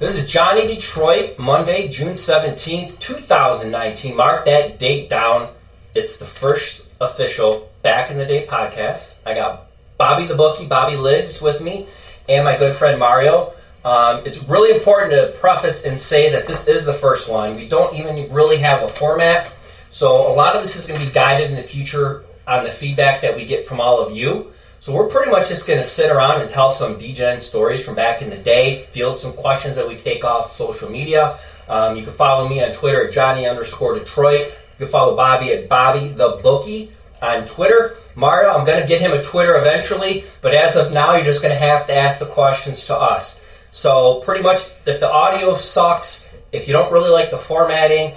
This is Johnny Detroit, Monday, June 17th, 2019. Mark that date down. It's the first official Back in the Day podcast. I got Bobby the Bookie, Bobby Liggs with me, and my good friend Mario. It's really important to preface and say that this is the first one. We don't even really have a format, so a lot of this is going to be guided in the future on the feedback that we get from all of you. So we're pretty much just going to sit around and tell some DGen stories from back in the day, field some questions that we take off social media. You can follow me on Twitter at Johnny_Detroit. You can follow Bobby at Bobby the Bookie on Twitter. Mario, I'm going to get him a Twitter eventually, but as of now, you're just going to have to ask the questions to us. So pretty much, if the audio sucks, if you don't really like the formatting,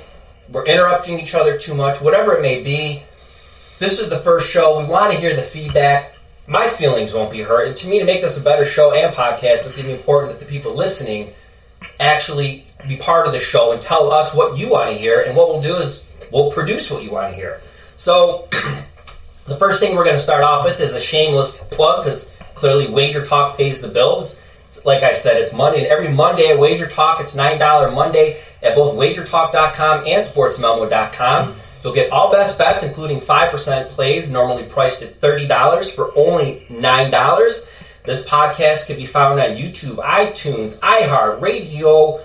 we're interrupting each other too much, whatever it may be, this is the first show. We want to hear the feedback. My feelings won't be hurt. And to me, to make this a better show and podcast, it's going to be important that the people listening actually be part of the show and tell us what you want to hear. And what we'll do is we'll produce what you want to hear. So the first thing we're going to start off with is a shameless plug, because clearly WagerTalk pays the bills. Like I said, it's Monday, and every Monday at WagerTalk, it's $9 Monday at both WagerTalk.com and SportsMemo.com. You'll get all best bets, including 5% plays, normally priced at $30 for only $9. This podcast can be found on YouTube, iTunes, iHeartRadio,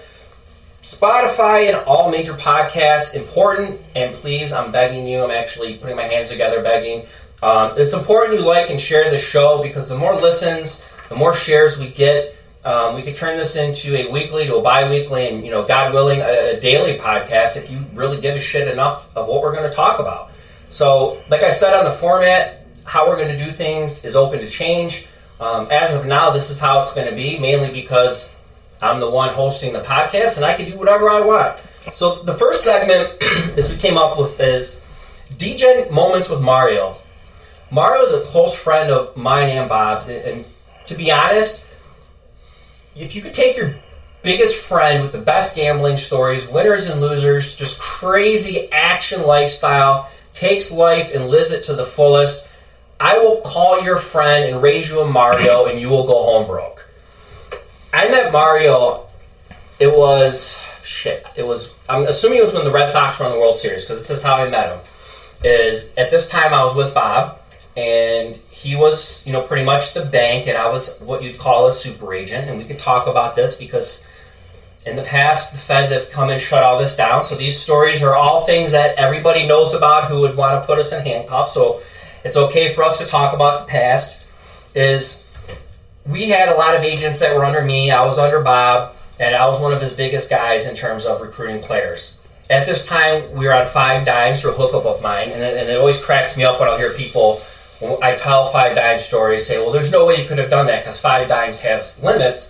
Spotify, and all major podcasts. Important, and please, I'm begging you, I'm actually putting my hands together begging. It's important you like and share the show, because the more listens, the more shares we get. We could turn this into a weekly to a bi-weekly and, God willing, a daily podcast if you really give a shit enough of what we're going to talk about. So, like I said on the format, how we're going to do things is open to change. As of now, this is how it's going to be, mainly because I'm the one hosting the podcast and I can do whatever I want. So, the first segment as we came up with is DGen Moments with Mario. Mario is a close friend of mine and Bob's, and to be honest, if you could take your biggest friend with the best gambling stories, winners and losers, just crazy action lifestyle, takes life and lives it to the fullest, I will call your friend and raise you a Mario, and you will go home broke. I met Mario, I'm assuming it was when the Red Sox won the World Series, because this is how I met him. At this time I was with Bob, and he was, pretty much the bank, and I was what you'd call a super agent. And we could talk about this because in the past, the feds have come and shut all this down. So these stories are all things that everybody knows about who would want to put us in handcuffs. So it's okay for us to talk about the past. We had a lot of agents that were under me. I was under Bob, and I was one of his biggest guys in terms of recruiting players. At this time, we were on 5 Dimes through a hookup of mine, and it always cracks me up when I'll hear people, when I tell 5 Dimes stories, say, well, there's no way you could have done that because 5 Dimes have limits.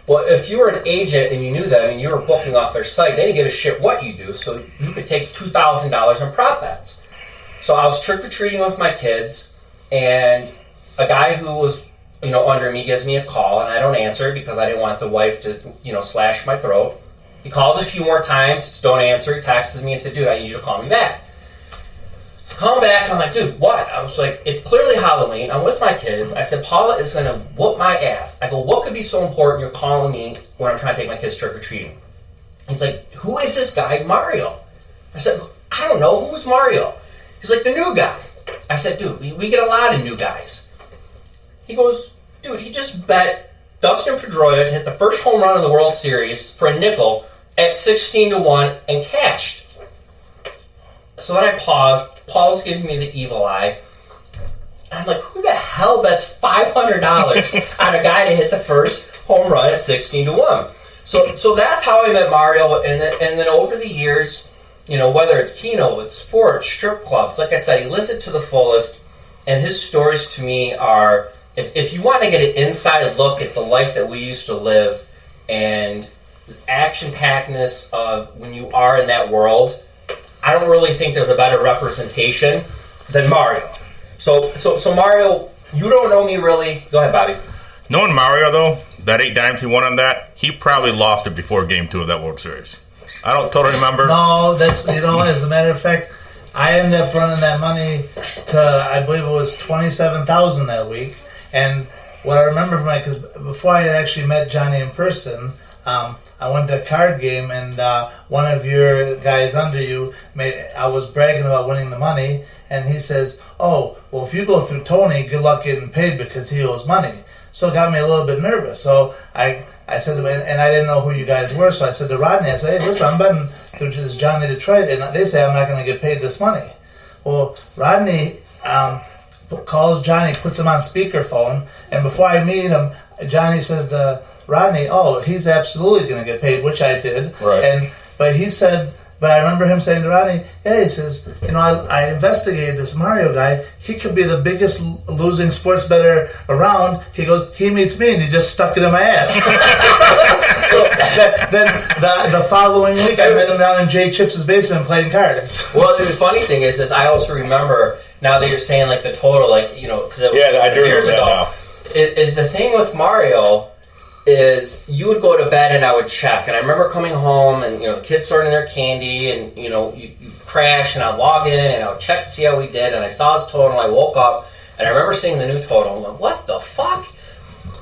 Well, if you were an agent and you knew that and you were booking off their site, they didn't give a shit what you do, so you could take $2,000 on prop bets. So I was trick-or-treating with my kids, and a guy who was, under me gives me a call, and I don't answer because I didn't want the wife to, slash my throat. He calls a few more times, don't answer, he texts me and said, dude, I need you to call me back. Call back, I'm like, dude, what? I was like, it's clearly Halloween. I'm with my kids. I said, Paula is going to whoop my ass. I go, what could be so important you're calling me when I'm trying to take my kids trick-or-treating? He's like, who is this guy, Mario? I said, I don't know. Who's Mario? He's like, the new guy. I said, dude, we get a lot of new guys. He goes, dude, he just bet Dustin Pedroia to hit the first home run of the World Series for a nickel at 16-1 and cashed. So then I paused. Paul's giving me the evil eye. I'm like, who the hell bets $500 on a guy to hit the first home run at 16-1? So that's how I met Mario. And then over the years, whether it's Keno, it's sports, strip clubs, like I said, he lives it to the fullest. And his stories to me are, if you want to get an inside look at the life that we used to live and the action-packedness of when you are in that world, I don't really think there's a better representation than Mario. So Mario, you don't know me really. Go ahead, Bobby. Knowing Mario, though, that 8 dimes he won on that, he probably lost it before Game 2 of that World Series. I don't totally remember. No, that's, as a matter of fact, I ended up running that money to, I believe it was $27,000 that week. And what I remember from because before I had actually met Johnny in person, I went to a card game, and one of your guys under you I was bragging about winning the money, and he says, "Oh, well, if you go through Tony, good luck getting paid because he owes money." So it got me a little bit nervous. So I said to him, and I didn't know who you guys were, so I said to Rodney, I said, "Hey, listen, I'm betting through this Johnny Detroit, and they say I'm not going to get paid this money." Well, Rodney calls Johnny, puts him on speakerphone, and before I meet him, Johnny says to Rodney, "Oh, he's absolutely going to get paid," which I did. Right. But I remember him saying to Rodney, "Yeah," he says, I investigated this Mario guy. He could be the biggest losing sports bettor around. He goes, he meets me, and he just stuck it in my ass." So then the following week, I met him down in Jay Chips' basement playing cards. Well, the funny thing is I also remember, now that you're saying, like, the total, like, because it was I do years remember ago, that now. is the thing with Mario is you would go to bed and I would check. And I remember coming home and, the kids sorting their candy and, you crash and I'd log in and I would check to see how we did. And I saw his total and I woke up and I remember seeing the new total. I'm like, what the fuck?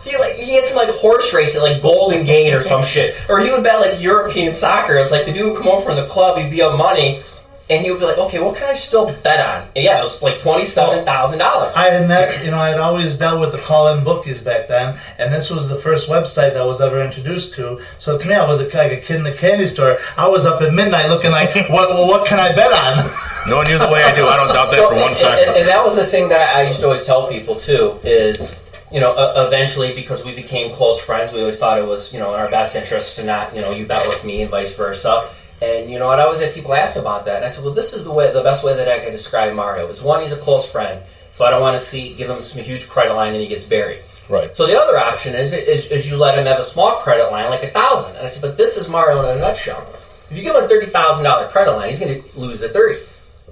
He had some, like, horse race at, like, Golden Gate or some shit. Or he would bet, like, European soccer. It's like the dude would come home from the club, he'd be up money, and he would be like, okay, what can I still bet on? And yeah, it was like $27,000. I had always dealt with the call-in bookies back then, and this was the first website that I was ever introduced to. So to me, I was like a kid in the candy store. I was up at midnight looking like, what can I bet on? No one knew the way I do. I don't doubt that for one second. And that was the thing that I used to always tell people, too, is, eventually, because we became close friends, we always thought it was, in our best interest to not, you bet with me and vice versa. And, I always had people ask about that. And I said, well, this is the best way that I can describe Mario. Is one, he's a close friend. So I don't want to give him some huge credit line and he gets buried. Right. So the other option is you let him have a small credit line, like $1,000. And I said, but this is Mario in a nutshell. If you give him a $30,000 credit line, he's going to lose the 30.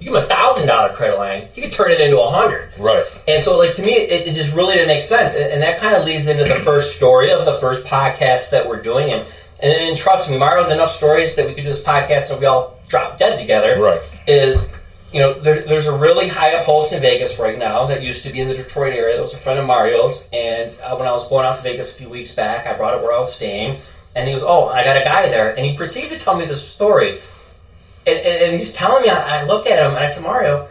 You give him a $1,000 credit line, he could turn it into $100. Right. And so, like, to me, it just really didn't make sense. And that kind of leads into the first story of the first podcast that we're doing. And trust me, Mario's enough stories that we could do this podcast and we all drop dead together. Right. There's a really high up host in Vegas right now that used to be in the Detroit area. That was a friend of Mario's. And when I was going out to Vegas a few weeks back, I brought it where I was staying. And he goes, "Oh, I got a guy there." And he proceeds to tell me this story. And he's telling me, I look at him and I said, "Mario,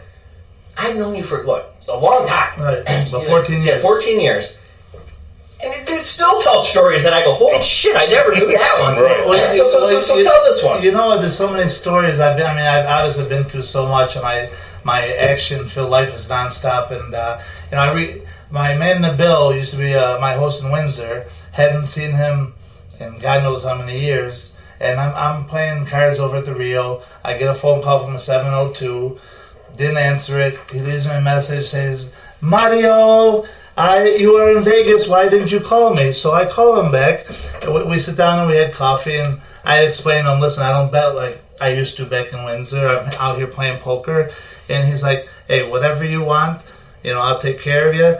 I've known you for, a long time." Right, about 14 years. Yeah, 14 years. And the dude still tells stories that I go, holy shit, I never knew that one. Right. Well, so tell this one. There's so many stories. I've obviously been through so much, and my action-filled life is nonstop. And my man Nabil used to be my host in Windsor. Hadn't seen him in God knows how many years. And I'm playing cards over at the Rio. I get a phone call from a 702. Didn't answer it. He leaves me a message, says, "Mario, you were in Vegas. Why didn't you call me?" So I call him back. We sit down and we had coffee. And I explained to him, "Listen, I don't bet like I used to back in Windsor. I'm out here playing poker." And he's like, "Hey, whatever you want, I'll take care of you."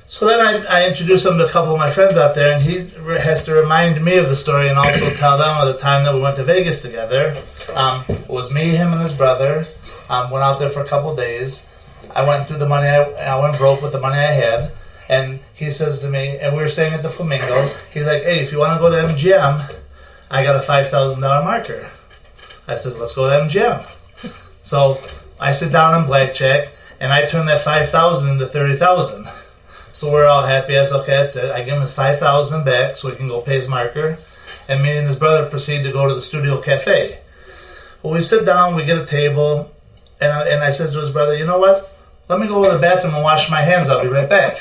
So then I introduced him to a couple of my friends out there, and he has to remind me of the story and also tell them of the time that we went to Vegas together. It was me, him, and his brother. Went out there for a couple of days. I went through the money. I went broke with the money I had. And he says to me, and we were staying at the Flamingo, he's like, "Hey, if you want to go to MGM, I got a $5,000 marker." I says, "Let's go to MGM." So I sit down on blackjack, and I turn that $5,000 into $30,000. So we're all happy. I said, "Okay, that's it." I give him his $5,000 back so he can go pay his marker. And me and his brother proceed to go to the Studio Cafe. Well, we sit down, we get a table, and I says to his brother, "You know what? Let me go to the bathroom and wash my hands. I'll be right back."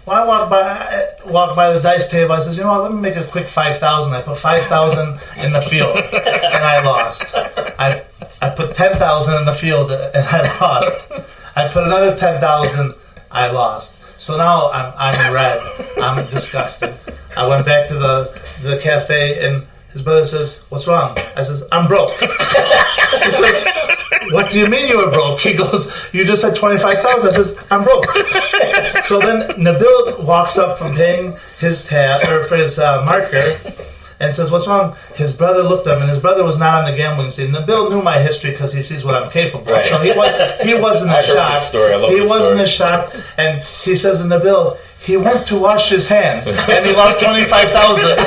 Well, I walk by the dice table. I says, "You know what? Let me make a quick 5,000. I put 5,000 in the field, and I lost. I put 10,000 in the field, and I lost. I put another 10,000. I lost. So now I'm red. I'm disgusted. I went back to the cafe, and his brother says, "What's wrong?" I says, "I'm broke." He says, "What do you mean you were broke?" He goes, "You just had 25,000. I says, "I'm broke." So then Nabil walks up from paying his tab or for his marker and says, "What's wrong?" His brother looked at him, and his brother was not on the gambling scene. Nabil knew my history because he sees what I'm capable of. So he wasn't as shocked. He wasn't as shocked, and he says to Nabil, "He went to wash his hands, and he lost 25,000.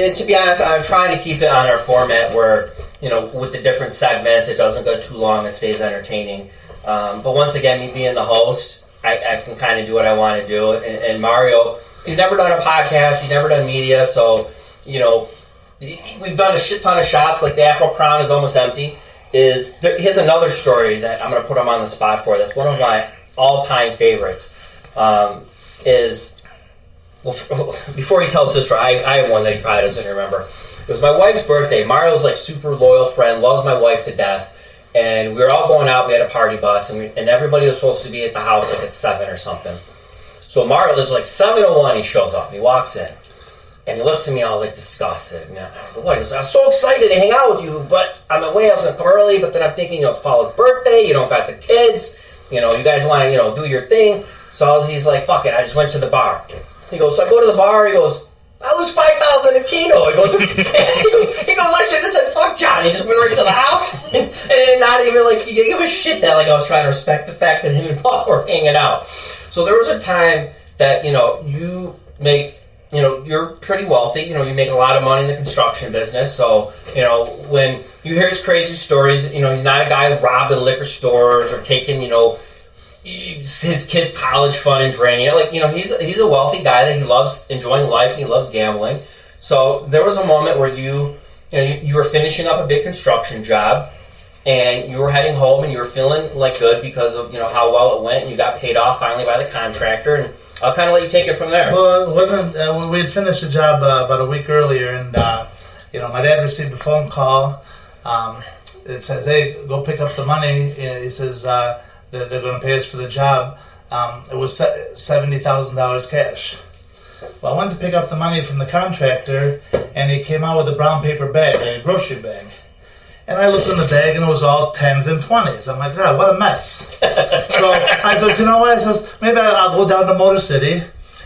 and to be honest, I'm trying to keep it on our format where, with the different segments, it doesn't go too long, it stays entertaining. But once again, me being the host, I can kind of do what I want to do. And Mario, he's never done a podcast, he's never done media, so, we've done a shit ton of shots, like the Apple Crown is almost empty. Here's another story that I'm going to put him on the spot for. That's one of my all-time favorites. Before he tells his story, I have one that he probably doesn't remember. It was my wife's birthday. Mario's like super loyal friend, loves my wife to death. And we were all going out. We had a party bus, and everybody was supposed to be at the house like at 7 or something. So Mario, there's like 7:01. He shows up. He walks in, and he looks at me all like disgusted. And what? He goes, "I'm so excited to hang out with you, but on my way I was gonna come early. But then I'm thinking, it's Paula's birthday. You don't got the kids. You guys want to do your thing." So he's like, "Fuck it. I just went to the bar." He goes, so I go to the bar. He goes, "I lose 5,000 in Keno." He goes, "I should have said fuck John." He just went right to the house and not even like he gave a shit that like I was trying to respect the fact that him and Paul were hanging out. So there was a time that you make you're pretty wealthy. You make a lot of money in the construction business. So when you hear his crazy stories, he's not a guy robbing liquor stores or taking his kids' college fund and draining it. He's a wealthy guy that he loves enjoying life and he loves gambling. So there was a moment where you were finishing up a big construction job and you were heading home and you were feeling like good because of how well it went and you got paid off finally by the contractor, and I'll kind of let you take it from there. Well, it wasn't. We had finished the job about a week earlier, and my dad received a phone call. It says, "Hey, go pick up the money." He says they're going to pay us for the job. It was $70,000 cash. Well, I went to pick up the money from the contractor, and he came out with a brown paper bag, like a grocery bag. And I looked in the bag, and it was all 10s and 20s. I'm like, God, what a mess. So I says, you know what? I says, maybe I'll go down to Motor City.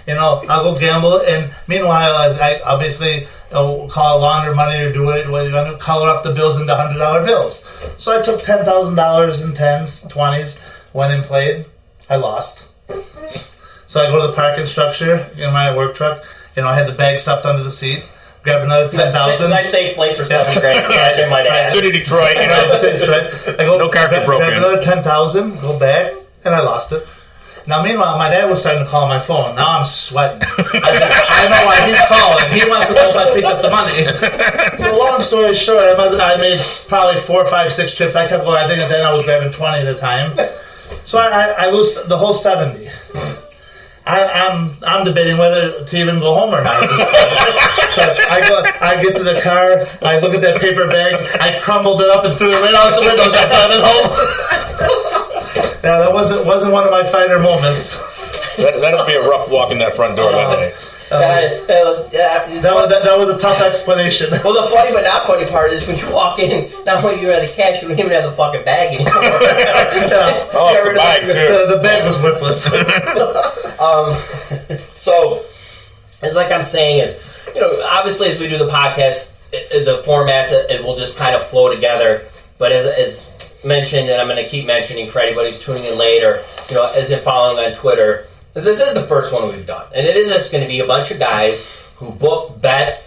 I'll go gamble. And meanwhile, I'll basically call launder money or do what you want to color up the bills into $100 bills. So I took $10,000 in 10s, 20s, went and played. I lost. So I go to the parking structure in my work truck. I had the bag stuffed under the seat. Grab another $10,000. Nice safe place for $70,000 cash, I might add. City Detroit. I go, no cars get broken. Grab another $10,000, go back, and I lost it. Now, meanwhile, my dad was starting to call my phone. Now I'm sweating. I know why he's calling. He wants to know if I picked up the money. So long story short, I made probably 4, 5, 6 trips. I kept going. I think at then I was grabbing 20 at a time. So I lose the whole 70. I'm debating whether to even go home or not. But I get to the car, I look at that paper bag, I crumbled it up and threw it right out the window as I drove it home. Yeah, that wasn't one of my finer moments. That'll be a rough walk in that front door that day. That was a tough explanation. Well, the funny but not funny part is when you walk in, not only do you have the cash, you don't even have the fucking bag anymore. The bag, too. The bag was worthless. So, as like I'm saying is, obviously as we do the podcast, the formats, it will just kind of flow together. But as mentioned, and I'm going to keep mentioning for anybody who's tuning in late or, as in following on Twitter, this is the first one we've done. And it is just going to be a bunch of guys who book, bet,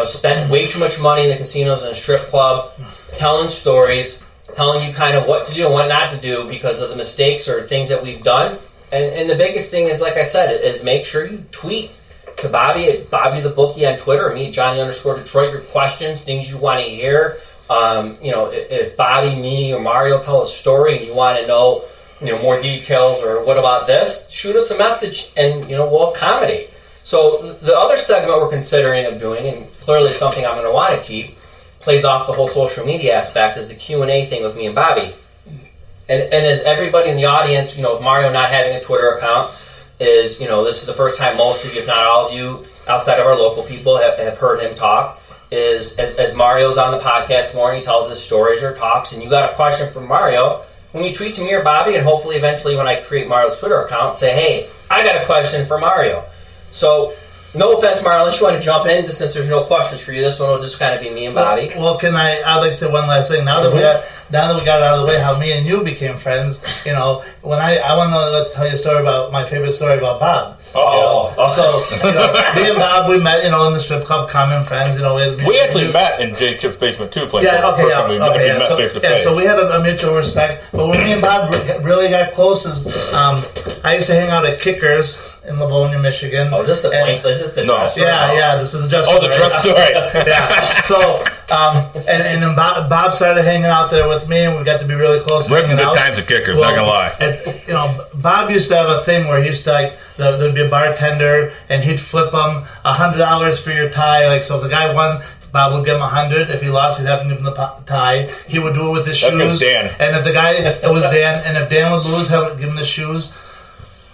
spend way too much money in the casinos and the strip club, telling stories, telling you kind of what to do and what not to do because of the mistakes or things that we've done. And the biggest thing is, like I said, is make sure you tweet to Bobby at Bobby the Bookie on Twitter, or me, Johnny_Detroit, your questions, things you want to hear. If Bobby, me, or Mario tell a story and you want to know, more details or what about this, shoot us a message and, we'll accommodate. So the other segment we're considering of doing, and clearly something I'm going to want to keep, plays off the whole social media aspect, is the Q&A thing with me and Bobby. And as everybody in the audience, with Mario not having a Twitter account, is, this is the first time most of you, if not all of you, outside of our local people, have heard him talk, is as Mario's on the podcast more and he tells his stories or talks, and you got a question from Mario, when you tweet to me or Bobby, and hopefully eventually when I create Mario's Twitter account, say, hey, I got a question for Mario. So, no offense, Mario, unless you want to jump in, since there's no questions for you, this one will just kind of be me and Bobby. Well, I'd like to say one last thing. Now that now that we got it out of the way, how me and you became friends. You know, when I want to tell you a story about my favorite story about Bob. So me and Bob, we met, in the strip club, common friends. We actually met in Jay Chip's basement too. Met face to face. So we had a mutual respect. But when me and Bob really got close, is I used to hang out at Kickers in Livonia, Michigan. Oh, is this the dress store? Yeah, this is the dress store. Oh, the dress store. Yeah. So, and then Bob started hanging out there with me, and we got to be really close. We had some good times at Kickers, not gonna lie. And, Bob used to have a thing where he used to, there'd be a bartender, and he'd flip them $100 for your tie. So if the guy won, Bob would give him $100. If he lost, he'd have to give him the tie. He would do it with his shoes. That's Dan. And if it was Dan, and if Dan would lose, he would give him the shoes.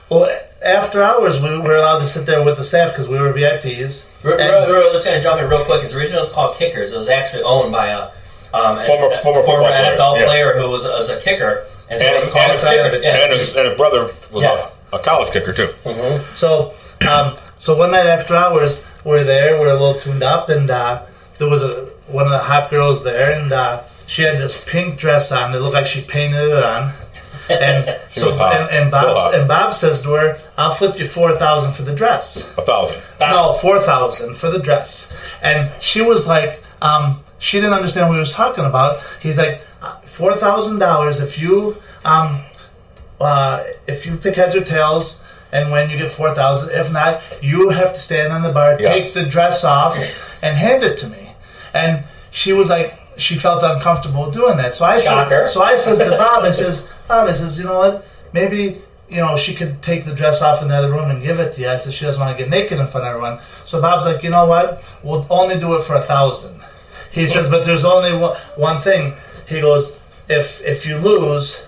Well, after hours, we were allowed to sit there with the staff because we were VIPs. Let's jump in real quick. Because the reason it was called Kickers, it was actually owned by a former NFL player who was a kicker. And his brother was a college kicker too. Mm-hmm. So one night after hours, we're there. We're a little tuned up, and there was one of the hot girls there, and she had this pink dress on. It looked like she painted it on. And Bob says to her, "I'll flip you $4,000 for the dress." $1,000. No, $4,000 for the dress. And she was like, she didn't understand what he was talking about. He's like, $4,000 if you pick heads or tails, and when you get $4,000. If not, you have to stand on the bar, take the dress off, and hand it to me. And she was like, she felt uncomfortable doing that. So I says to Bob, I says, you know what? Maybe, she could take the dress off in the other room and give it to you. I said, she doesn't want to get naked in front of everyone. So Bob's like, you know what? We'll only do it for $1,000. He says, but there's only one thing. He goes, if you lose,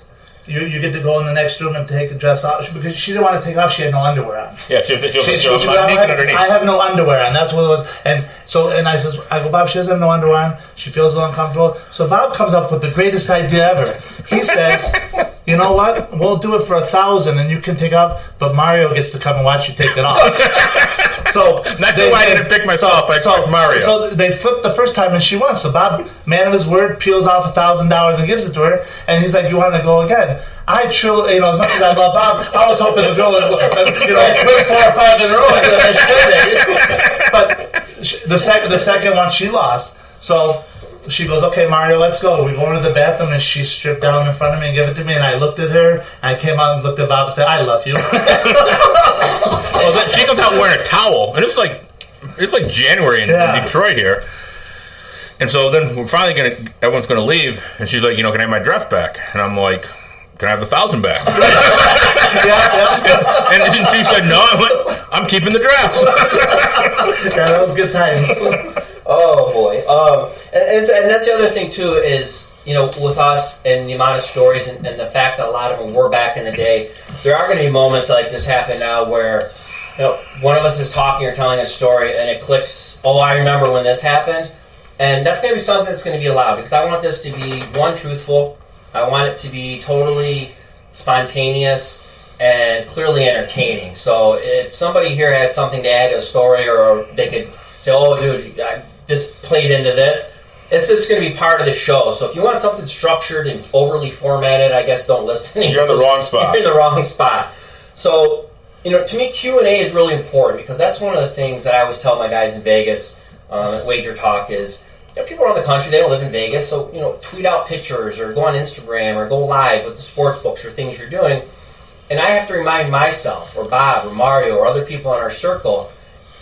you get to go in the next room and take the dress off, because she didn't want to take it off. She had no underwear on. Yeah, I have no underwear on. That's what it was. And I go, Bob, she doesn't have no underwear on. She feels a little uncomfortable. So Bob comes up with the greatest idea ever. He says, you know what? We'll do it for $1,000, and you can take it off, but Mario gets to come and watch you take it off. So that's why I didn't pick myself. I picked Mario. So they flipped the first time, and she won. So Bob, man of his word, peels off $1,000 and gives it to her. And he's like, "You want to go again?" I truly, as much as I love Bob, I was hoping the girl would, win 4 or 5 in a row. But the second one, she lost. So she goes, "Okay, Mario, let's go." We go into the bathroom, and she stripped down in front of me and gave it to me. And I looked at her, and I came out and looked at Bob and said, "I love you." Well, then she comes out wearing a towel, and it's like January in Detroit here. And so then we're finally everyone's gonna leave, and she's like, "Can I have my dress back?" And I'm like, "Can I have the $1,000 back?" And she said, "No." I'm like, "I'm keeping the dress." Yeah, that was good times. Oh boy, and that's the other thing too is with us and the amount of stories and the fact that a lot of them were back in the day. There are going to be moments like this happen now where one of us is talking or telling a story and it clicks. Oh, I remember when this happened, and that's going to be something that's going to be allowed because I want this to be truthful. I want it to be totally spontaneous and clearly entertaining. So if somebody here has something to add to a story, or they could say, "Oh, dude, this played into this," it's just going to be part of the show. So if you want something structured and overly formatted, I guess don't listen. You're in the wrong spot. You're in the wrong spot. So, to me, Q&A is really important because that's one of the things that I always tell my guys in Vegas at WagerTalk is, people around the country, they don't live in Vegas, so, tweet out pictures or go on Instagram or go live with the sports books or things you're doing. And I have to remind myself or Bob or Mario or other people in our circle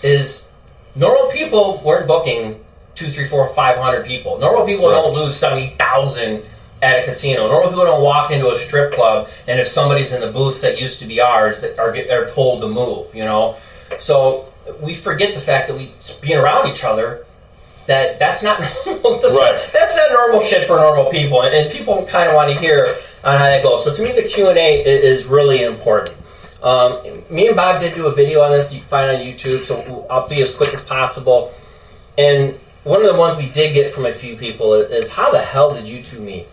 is normal people weren't booking 200, 300, 400, 500 people. Normal people don't lose 70,000 at a casino. Normal people don't walk into a strip club and if somebody's in the booths that used to be ours, that are told to move. So we forget the fact that we being around each other. That's not normal. That's not normal shit for normal people, and people kind of want to hear on how that goes. So to me, the Q&A is really important. Me and Bob did do a video on this. You can find it on YouTube, so I'll be as quick as possible. And one of the ones we did get from a few people is, how the hell did you two meet?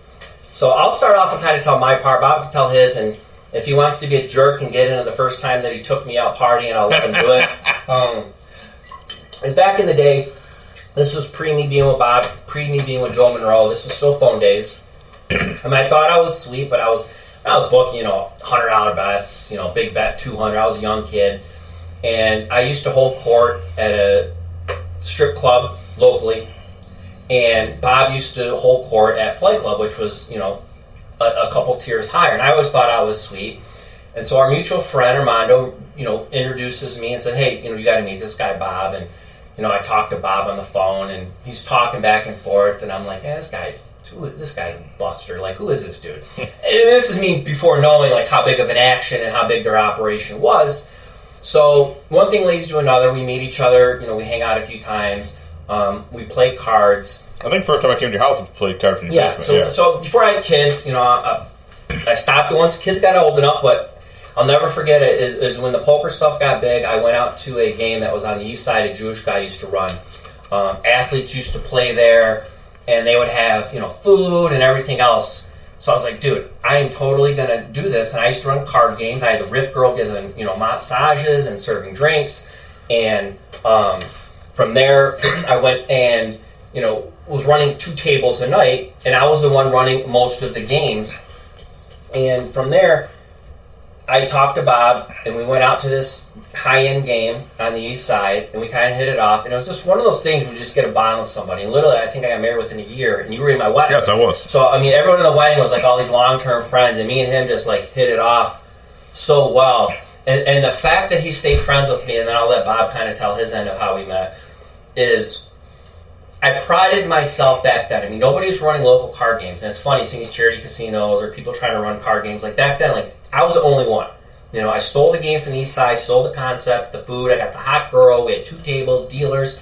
So I'll start off and kind of tell my part. Bob can tell his, and if he wants to be a jerk and get into the first time that he took me out partying, I'll let him do it. It's back in the day. This was pre me being with Bob, pre me being with Joe Monroe. This was still phone days. I mean, I thought I was sweet, but I was booking, $100 bets, big bet, 200. I was a young kid. And I used to hold court at a strip club locally. And Bob used to hold court at Flight Club, which was, a couple tiers higher. And I always thought I was sweet. And so our mutual friend, Armando, introduces me and said, hey, you got to meet this guy, Bob. And, I talked to Bob on the phone, and he's talking back and forth. And I'm like, hey, this guy's a buster. Like, who is this dude? And this is me before knowing, like, how big of an action and how big their operation was. So one thing leads to another. We meet each other. We hang out a few times. We play cards. I think first time I came to your house, we played cards in your basement. So before I had kids, I stopped it once kids got old enough, but I'll never forget it is when the poker stuff got big. I went out to a game that was on the east side. A Jewish guy used to run. Athletes used to play there, and they would have food and everything else. So I was like, dude, I am totally gonna do this. And I used to run card games. I had the Riff Girl giving massages and serving drinks, and from there I went and was running 2 tables a night, and I was the one running most of the games. And from there, I talked to Bob, and we went out to this high-end game on the east side, and we kind of hit it off. And it was just one of those things where you just get a bond with somebody. And literally, I think I got married within a year, and you were in my wedding. Yes, I was. So, I mean, everyone in the wedding was like all these long-term friends, and me and him just like hit it off so well. And the fact that he stayed friends with me, and then I'll let Bob kind of tell his end of how we met, is I prided myself back then. I mean, nobody was running local card games. And it's funny seeing these charity casinos or people trying to run card games. Like back then, like I was the only one. I stole the game from the east side, stole the concept, the food. I got the hot girl. We had 2 tables, dealers.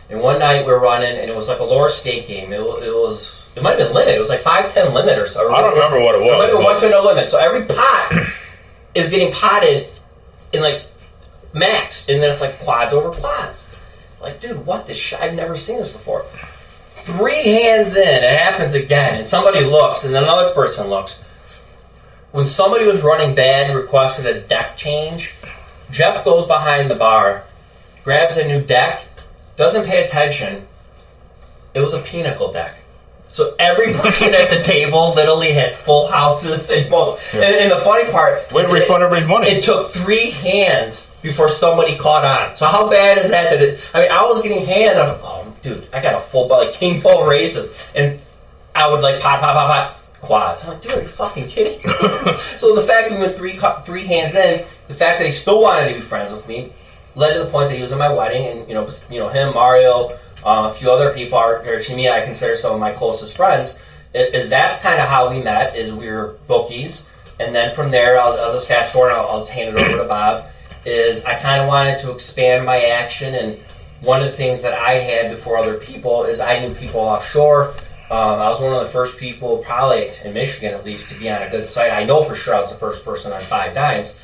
And one night we were running, and it was like a lower stake game. It might have been limit. It was like 5-10 limit or so. I don't remember what it was. Like a 1 to no limit. So every pot is getting potted in like max. And then it's like quads over quads. Like, dude, what the shit? I've never seen this before. 3 hands in, it happens again. And somebody looks, and then another person looks. When somebody was running bad and requested a deck change, Jeff goes behind the bar, grabs a new deck, doesn't pay attention. It was a pinnacle deck. So every person at the table literally had full houses and both. Yeah. And the funny part... Way to refund everybody's money. It took 3 hands before somebody caught on. So how bad is that? I was getting hands. I'm like, oh, dude, I got a full... like King 12 races. And I would like pot. Quads. I'm like, dude, are you fucking kidding? So the fact that we went three hands in, the fact that he still wanted to be friends with me, led to the point that he was at my wedding, and him, Mario, a few other people are to me. I consider some of my closest friends. Is that's kind of how we met. Is we were bookies, and then from there, I'll just fast forward. And I'll hand it over to Bob. Is I kind of wanted to expand my action, and one of the things that I had before other people is I knew people offshore. I was one of the first people, probably in Michigan at least, to be on a good site. I know for sure I was the first person on 5 Dimes.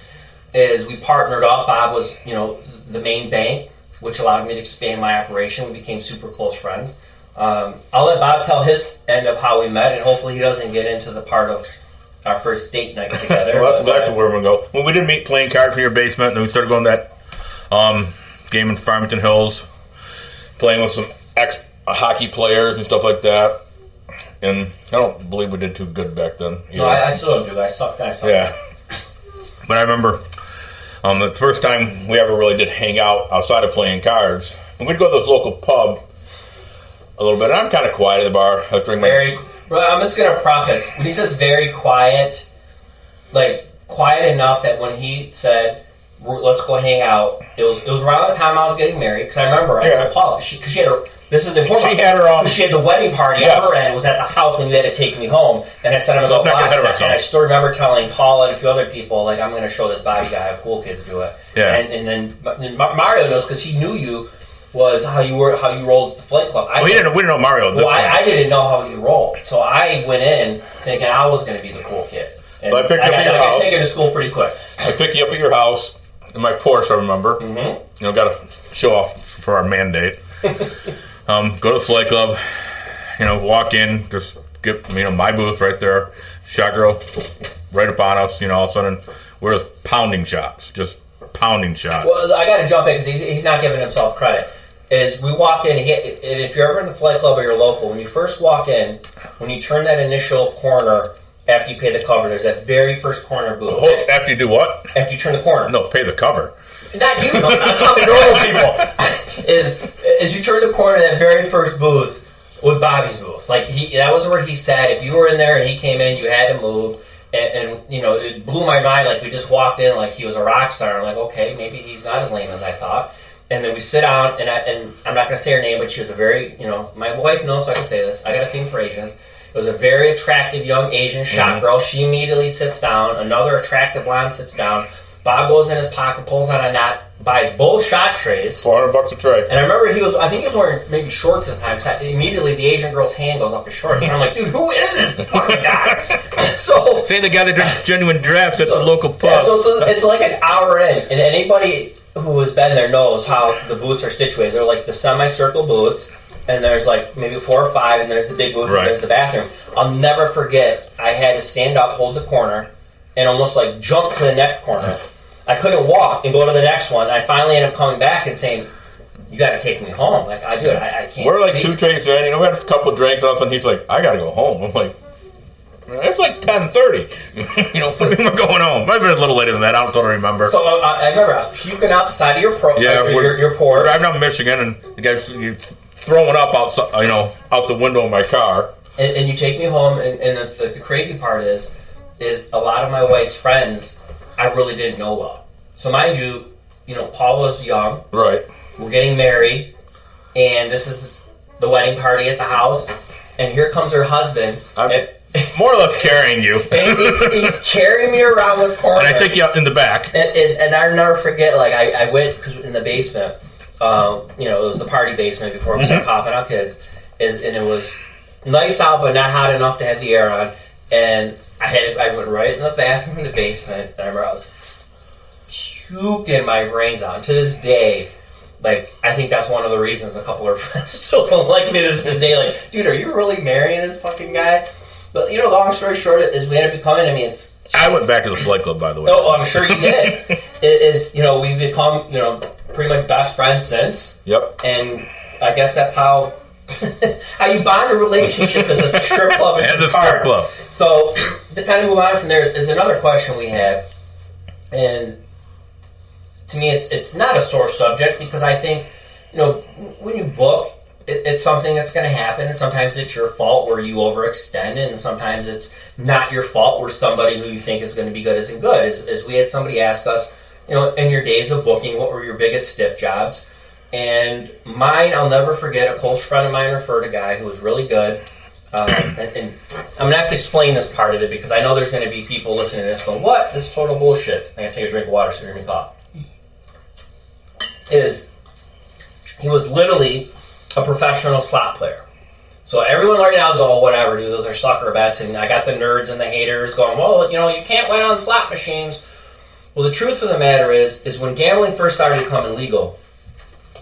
Is we partnered up. Bob was, the main bank, which allowed me to expand my operation. We became super close friends. I'll let Bob tell his end of how we met, and hopefully he doesn't get into the part of our first date night together. Well, that's where we're going to go. Well, we did meet playing cards in your basement, and then we started going to that game in Farmington Hills, playing with some ex-hockey players and stuff like that. And I don't believe we did too good back then. No, I still don't do that. I sucked. Yeah. But I remember the first time we ever really did hang out outside of playing cards, and we'd go to this local pub a little bit. And I'm kind of quiet at the bar. I was drinking I'm just going to preface. When he says very quiet, like quiet enough that when he said, let's go hang out, it was around the time I was getting married. Because I remember at the pub, because she had her... This is the important. She had her own. She had the wedding party at her end. Was at the house when you had to take me home, and I said I'm gonna go. And I still remember telling Paula and a few other people, like, I'm gonna show this Bobby guy how cool kids do it. Yeah. And then Mario knows because he knew you was how you rolled at the Flight Club. We didn't know Mario. I didn't know how you rolled, so I went in thinking I was gonna be the cool kid. And so I picked you up at your house. I got taken to school pretty quick. I picked you up at your house in my Porsche. I remember. Mm-hmm. Got to show off for our mandate. Go to the Flight Club, walk in, just get, my booth right there, shot girl right upon us, all of a sudden, we're just pounding shots. Well, I got to jump in because he's not giving himself credit. is we walk in, and if you're ever in the Flight Club or you're local, when you first walk in, when you turn that initial corner after you pay the cover, there's that very first corner booth. Oh, after you do what? After you turn the corner. No, pay the cover. Not you, I'm talking normal people. Is you turn the corner, that very first booth was Bobby's booth. Like, that was where he sat. If you were in there and he came in, you had to move. And it blew my mind. Like, we just walked in like he was a rock star. I'm like, okay, maybe he's not as lame as I thought. And then we sit down, and I'm not going to say her name, but she was a very, my wife knows, so I can say this. I got a thing for Asians. It was a very attractive young Asian shot girl. She immediately sits down. Another attractive blonde sits down. Bob goes in his pocket, pulls out a knot, buys both shot trays. $400 a tray. And I remember I think he was wearing maybe shorts at the time. So immediately the Asian girl's hand goes up his shorts. And I'm like, dude, who is this fucking guy? So say the guy that drinks genuine drafts at the local pub. Yeah, so it's like an hour in. And anybody who has been there knows how the booths are situated. They're like the semicircle booths. And there's like maybe 4 or 5. And there's the big booth. Right. And there's the bathroom. I'll never forget, I had to stand up, hold the corner, and almost like jump to the next corner. I couldn't walk and go to the next one. I finally ended up coming back and saying, you got to take me home. Like, I can't. We're like 2 trays in. We had a couple of drinks, and all of a sudden he's like, I got to go home. I'm like, it's like 10:30. We're going home. Might have been a little later than that. I don't totally remember. So I remember I was puking out the side of your porch. We're driving up Michigan, and the guy's throwing up outside, out the window of my car. And you take me home, and the crazy part is a lot of my wife's friends I really didn't know well. So mind you, Paul was young. Right. We're getting married, and this is the wedding party at the house, and here comes her husband. I'm more or less carrying you. And he's carrying me around the corner. And I take you out in the back. And I'll never forget, like, I went, because in the basement, it was the party basement before we started popping out kids, and it was nice out, but not hot enough to have the air on, and I went right in the bathroom in the basement, and I remember I was puking my brains out. And to this day, like, I think that's one of the reasons a couple of friends still don't like me to this day. Like, dude, are you really marrying this fucking guy? But, long story short is we ended up becoming, I went back to the Flight Club, by the way. Oh, I'm sure you did. We've become, pretty much best friends since. Yep. And I guess that's how you bond a relationship as a strip club and the strip club. So to kind of move on from there is another question we have, and to me it's not a sore subject because I think when you book, it's something that's going to happen, and sometimes it's your fault where you overextend, and sometimes it's not your fault where somebody who you think is going to be good isn't good. As we had somebody ask us, in your days of booking, what were your biggest stiff jobs? And mine, I'll never forget, a close friend of mine referred a guy who was really good. And I'm going to have to explain this part of it because I know there's going to be people listening to this going, what? This is total bullshit. I got to take a drink of water so you hear me cough. He was literally a professional slot player. So everyone right now go, oh, whatever, dude, those are sucker bets. And I got the nerds and the haters going, well, you can't win on slot machines. Well, the truth of the matter is when gambling first started becoming legal,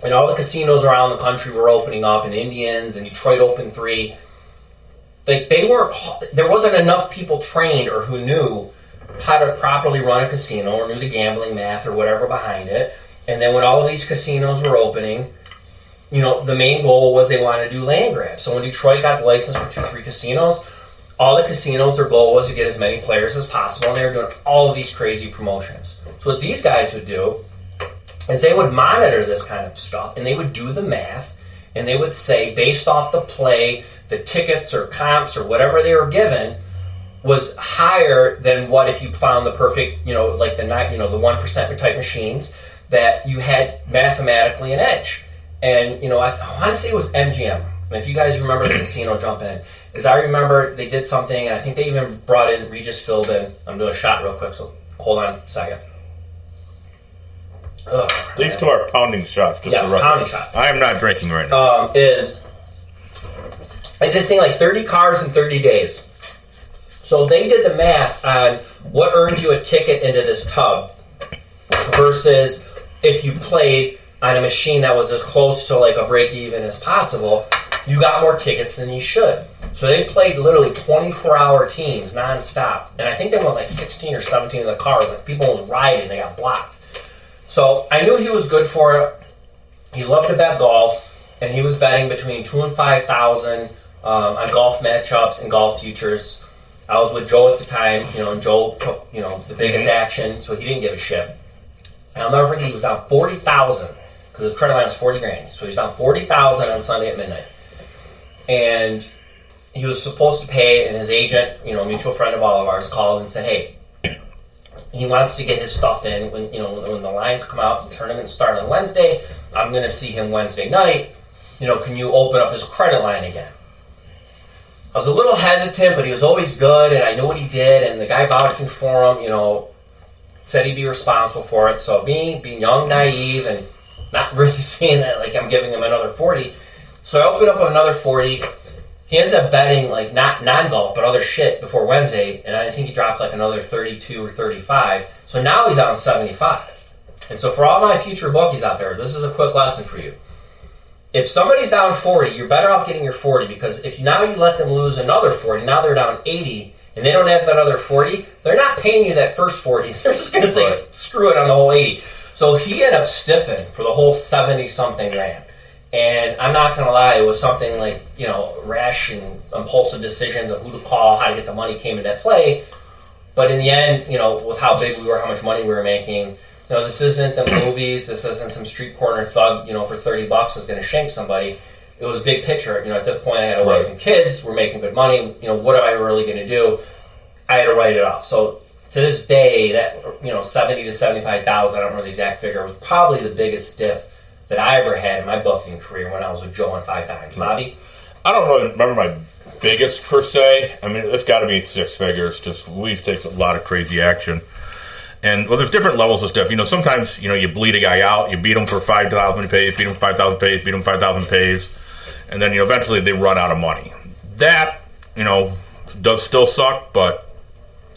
and all the casinos around the country were opening up, and Indians and Detroit opened 3. There wasn't enough people trained or who knew how to properly run a casino or knew the gambling math or whatever behind it. And then when all of these casinos were opening, the main goal was they wanted to do land grabs. So when Detroit got the license for 2-3 casinos, all the casinos, their goal was to get as many players as possible, and they were doing all of these crazy promotions. So what these guys would do is they would monitor this kind of stuff, and they would do the math, and they would say, based off the play, the tickets or comps or whatever they were given was higher than what if you found the perfect, like the 1% type machines that you had mathematically an edge. And, I want to say it was MGM. And if you guys remember the casino, jump in. As I remember, they did something, and I think they even brought in Regis Philbin. I'm doing a shot real quick, so hold on a second. These two are pounding shots. Pounding shots. I am not drinking right now. I did think like 30 cars in 30 days. So they did the math on what earned you a ticket into this tub versus if you played on a machine that was as close to like a break even as possible, you got more tickets than you should. So they played literally 24-hour teams nonstop. And I think they went like 16 or 17 of the cars. Like people was riding, they got blocked. So I knew he was good for it. he loved to bet golf, and he was betting between 2,000 and 5,000 on golf matchups and golf futures. I was with Joe at the time, and Joe took, the biggest action, so he didn't give a shit. And I'll never forget, he was down 40,000 because his credit line was 40 grand. So he was down 40,000 on Sunday at midnight. And he was supposed to pay, and his agent, a mutual friend of all of ours, called and said, hey, he wants to get his stuff in when the lines come out, the tournament start on Wednesday. I'm going to see him Wednesday night. Can you open up his credit line again? I was a little hesitant, but he was always good, and I knew what he did, and the guy vouched for him, said he'd be responsible for it. So being young, naive, and not really saying that like I'm giving him another 40. So I opened up another 40. He ends up betting like not non-golf, but other shit before Wednesday, and I think he dropped like another 32 or 35. So now he's on 75. And so for all my future bookies out there, this is a quick lesson for you. If somebody's down 40, you're better off getting your 40, because if now you let them lose another 40, now they're down 80, and they don't have that other 40, they're not paying you that first 40. They're just going to say, screw it on the whole 80. So he ended up stiffing for the whole 70-something grand. And I'm not going to lie, it was something like, rash and impulsive decisions of who to call, how to get the money came into play. But in the end, with how big we were, how much money we were making, this isn't the movies, this isn't some street corner thug, for $30 is going to shank somebody. It was big picture. At this point I had a wife and kids, we're making good money, what am I really going to do? I had to write it off. So to this day, that, 70 to 75,000, I don't know the exact figure, was probably the biggest stiff that I ever had in my booking career when I was with Joe on 5 times. Bobby? I don't really remember my biggest per se. I mean, it's got to be 6 figures. Just we've taken a lot of crazy action. And, there's different levels of stuff. Sometimes, you bleed a guy out. You beat him for 5,000 he pays, beat him for 5,000 pays, beat him 5,000 pays. And then, eventually they run out of money. That, does still suck, but,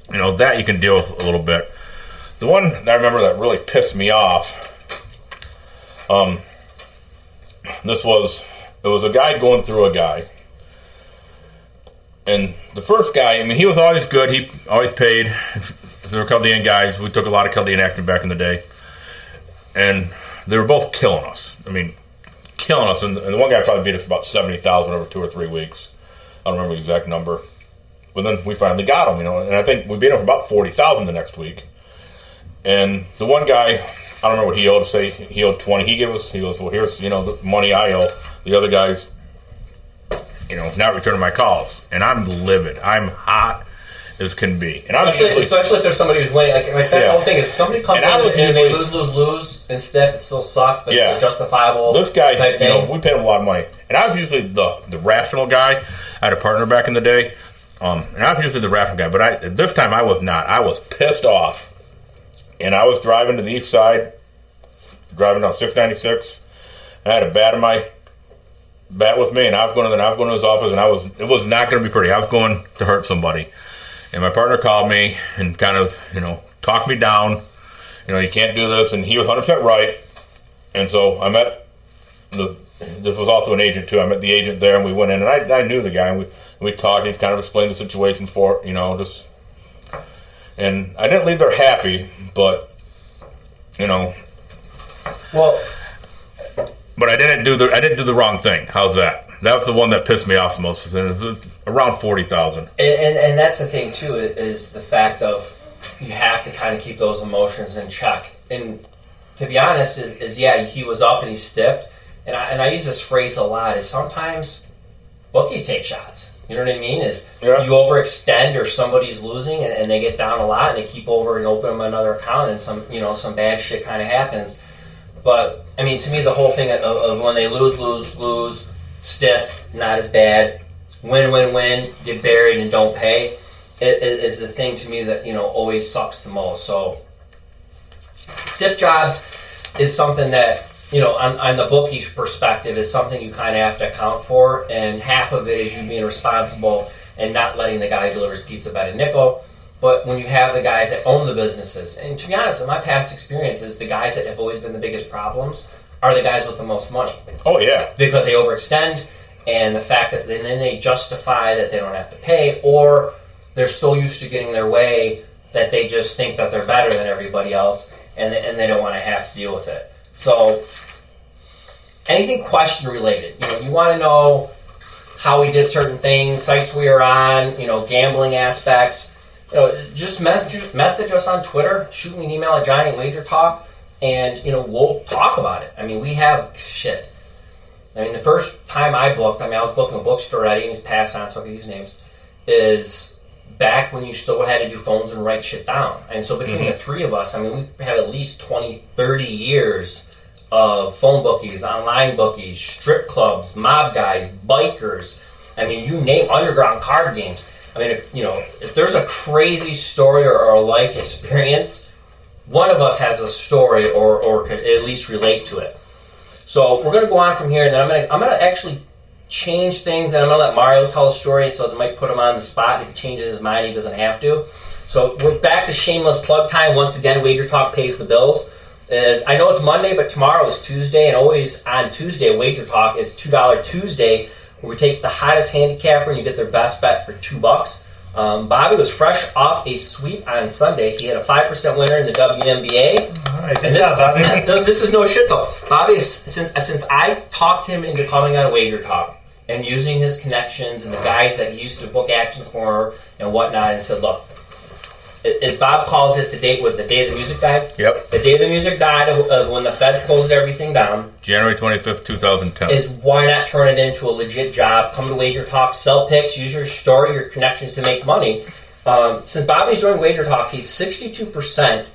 that you can deal with a little bit. The one that I remember that really pissed me off, it was a guy going through a guy. And the first guy, he was always good. He always paid. If there were Chaldean guys, we took a lot of Chaldean action back in the day. And they were both killing us. Killing us. And the one guy probably beat us about 70,000 over 2 or 3 weeks. I don't remember the exact number. But then we finally got him, and I think we beat him for about 40,000 the next week. And the one guy, I don't know what he owed. Say he owed 20. He goes, well, here's, the money I owe. The other guy's, not returning my calls. And I'm livid. I'm hot as can be. And especially if there's somebody who's winning. Like that's the whole thing. Is somebody comes in and they lose, and stiff, it still sucks, but it's justifiable. This guy, we paid him a lot of money. And I was usually the rational guy. I had a partner back in the day. And I was usually the rational guy. But this time I was not. I was pissed off. And I was driving to the east side, driving down 696. And I had a bat with me, and I was going to his office, and it was not going to be pretty. I was going to hurt somebody. And my partner called me and kind of, talked me down. You can't do this. And he was 100% right. And so I met this was also an agent too. I met the agent there, and we went in, and I knew the guy, and we talked. He kind of explained the situation and I didn't leave there happy, but, Well, but I didn't do the wrong thing. How's that? That was the one that pissed me off the most. Around 40,000. And that's the thing too, is the fact of you have to kind of keep those emotions in check. And to be honest, he was up and he stiffed. And I use this phrase a lot. Is sometimes bookies take shots. You know what I mean? You overextend, or somebody's losing and they get down a lot, and they keep over and open them another account, and some bad shit kind of happens. But to me, the whole thing of when they lose, stiff, not as bad, win, get buried and don't pay, it is the thing to me that always sucks the most. So stiff jobs is something that on the bookie's perspective is something you kind of have to account for, and half of it is you being responsible and not letting the guy who delivers pizza bet a nickel. But when you have the guys that own the businesses, and to be honest, in my past experiences, the guys that have always been the biggest problems are the guys with the most money. Oh, yeah. Because they overextend, and the fact that then they justify that they don't have to pay, or they're so used to getting their way that they just think that they're better than everybody else, and they don't want to have to deal with it. So anything question related. You want to know how we did certain things, sites we were on, gambling aspects. Just message us on Twitter, shoot me an email at Johnny@WagerTalk, and we'll talk about it. I mean, we have shit. I mean, the first time I booked, I was booking a bookstore already, and he's passed on, so I can use names, is back when you still had to do phones and write shit down. And so between the three of us, I mean, we have at least 20, 30 years of phone bookies, online bookies, strip clubs, mob guys, bikers. I mean, you name underground card games. I mean, if there's a crazy story or a life experience, one of us has a story or could at least relate to it. So we're going to go on from here, and then I'm gonna actually change things, and I'm going to let Mario tell a story, so I might put him on the spot. If he changes his mind, he doesn't have to. So we're back to shameless plug time. Once again, Wager Talk pays the bills. I know it's Monday, but tomorrow is Tuesday, and always on Tuesday, Wager Talk is $2 Tuesday, where we take the hottest handicapper and you get their best bet for $2. Bobby was fresh off a sweep on Sunday. He had a 5% winner in the WNBA. All right, good job, Bobby. This is no shit, though. Bobby, since I talked him into coming on Wager Talk and using his connections and the guys that he used to book action for and whatnot, and said, look, as Bob calls it, the day the music died. Yep. The day the music died of when the Fed closed everything down. January 25th, 2010. Is why not turn it into a legit job? Come to Wager Talk, sell picks, use your story, your connections to make money. Since Bobby's joined Wager Talk, he's 62%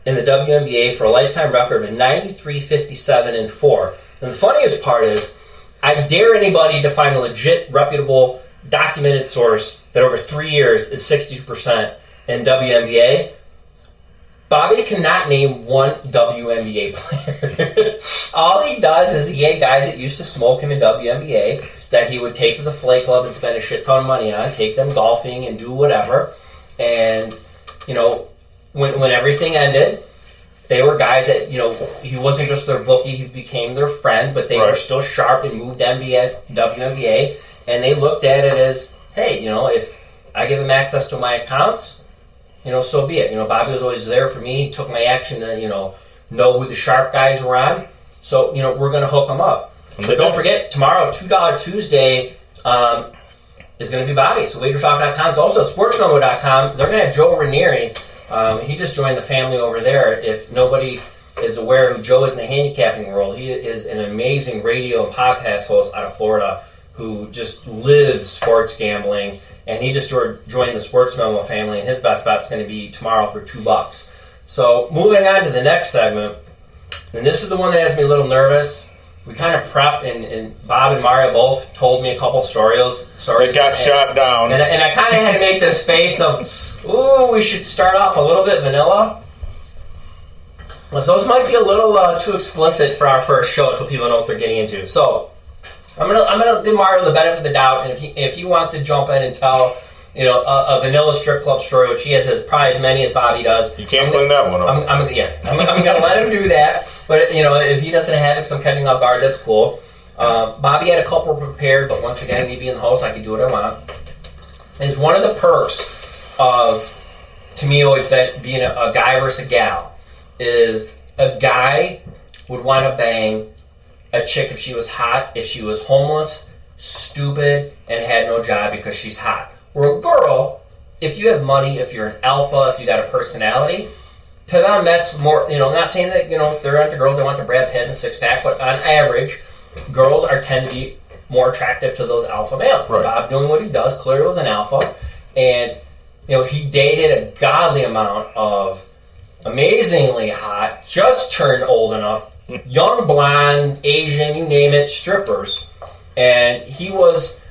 in the WNBA for a lifetime record of 93, 57, and 4. And the funniest part is, I dare anybody to find a legit, reputable, documented source that over 3 years is 62% in WNBA. Bobby cannot name one WNBA player. All he does is he had guys that used to smoke him in WNBA that he would take to the Flay Club and spend a shit ton of money on, take them golfing and do whatever. And, when everything ended, they were guys that, he wasn't just their bookie, he became their friend, but they were still sharp and moved WNBA, and they looked at it as, hey, if I give him access to my accounts, so be it. Bobby was always there for me. He took my action to, know who the sharp guys were on. So, we're going to hook them up. But don't forget, tomorrow, $2 Tuesday is going to be Bobby. So WagerTalk.com. It's also SportsMemo.com. They're going to have Joe Ranieri. He just joined the family over there. If nobody is aware who Joe is in the handicapping world, he is an amazing radio and podcast host out of Florida who just lives sports gambling. And he just joined the Sports Memo family, and his best bet's going to be tomorrow for $2. So moving on to the next segment, and this is the one that has me a little nervous. We kind of prepped, and Bob and Mario both told me a couple stories. They got shot down. And I kind of had to make this face of, ooh, we should start off a little bit vanilla. Well, so those might be a little too explicit for our first show until people know what they're getting into. So I'm gonna give Mario the benefit of the doubt, and if he wants to jump in and tell a vanilla strip club story, which he has probably as many as Bobby does. You can't clean that one up. I'm gonna let him do that. But if he doesn't have it because I'm catching off guard, that's cool. Bobby had a couple prepared, but once again, me being the host, I can do what I want. And it's one of the perks of, to me, always been being a guy versus a gal, is a guy would want to bang a chick if she was hot, if she was homeless, stupid, and had no job because she's hot. Or a girl, if you have money, if you're an alpha, if you got a personality, to them that's more, not saying that, they're into girls that want the Brad Pitt and the six-pack, but on average, girls tend to be more attractive to those alpha males. Right. Bob doing what he does, clearly was an alpha, and, he dated a godly amount of amazingly hot, just turned old enough, young, blonde, Asian, you name it, strippers. And he was,